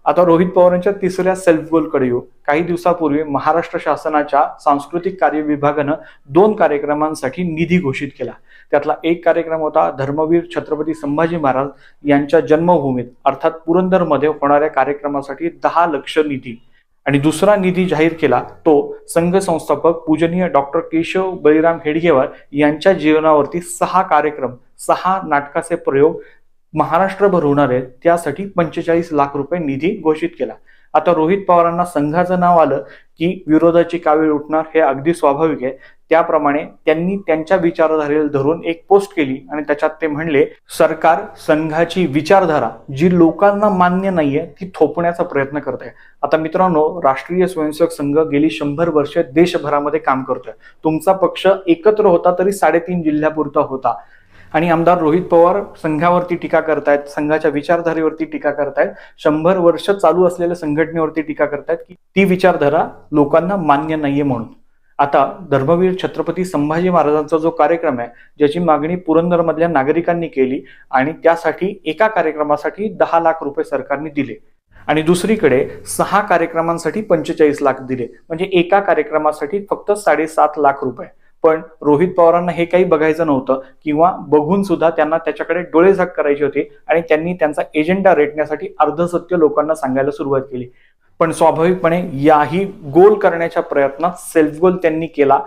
आता रोहित पवारांच्या तिसऱ्या सेल्फ गोलकडे येऊ. काही दिवसापूर्वी महाराष्ट्र शासनाच्या सांस्कृतिक कार्य विभागानं 2 कार्यक्रमांसाठी निधी घोषित केला. त्यातला एक कार्यक्रम होता धर्मवीर छत्रपती संभाजी महाराज यांच्या जन्मभूमीत अर्थात पुरंदरमध्ये होणाऱ्या कार्यक्रमासाठी 10 लाख निधी. आणि दुसरा निधी जाहीर केला तो संघ संस्थापक पूजनीय डॉक्टर केशव बळीराम हेडगेवार यांच्या जीवनावरती 6 कार्यक्रम, 6 नाटकाचे प्रयोग महाराष्ट्रभर होणार आहेत, त्यासाठी 45 लाख रुपये निधी घोषित केला. आता रोहित पवारांना संघाचं नाव आलं की विरोधाची कावीळ उठणार हे अगदी स्वाभाविक आहे. त्याप्रमाणे त्यांनी त्यांच्या विचारधारेला धरून एक पोस्ट केली आणि त्याच्यात ते म्हणले, सरकार संघाची विचारधारा जी लोकांना मान्य नाहीये ती थोपण्याचा प्रयत्न करत आहे. आता मित्रांनो, राष्ट्रीय स्वयंसेवक संघ गेली 100 वर्ष देशभरामध्ये काम करतोय. तुमचा पक्ष एकत्र होता तरी 3.5 जिल्ह्यापुरता होता आणि आमदार रोहित पवार संघावरती टीका करतायत, संघाच्या विचारधारेवरती टीका करतायत, 100 वर्ष चालू असलेल्या संघटनेवरती टीका करतायत की ती विचारधारा लोकांना मान्य नाहीये म्हणून. आता धर्मवीर छत्रपती संभाजी महाराजांचा जो कार्यक्रम आहे, ज्याची मागणी पुरंदरमधल्या नागरिकांनी केली आणि त्यासाठी एका कार्यक्रमासाठी 10 लाख रुपये सरकारने दिले आणि दुसरीकडे 6 कार्यक्रमांसाठी 45 लाख दिले, म्हणजे एका कार्यक्रमासाठी फक्त 7.5 लाख रुपये. पण रोहित पवारांना हे काही बघायचं नव्हतं किंवा बघून सुद्धा त्यांना त्याच्याकडे डोळेझाक करायची होती आणि त्यांनी त्यांचा एजेंडा रेटण्यासाठी अर्धसत्य लोकांना सांगायला सुरुवात केली. पण स्वाभाविकपणे याही गोल करण्याच्या प्रयत्नात सेल्फ गोल त्यांनी केला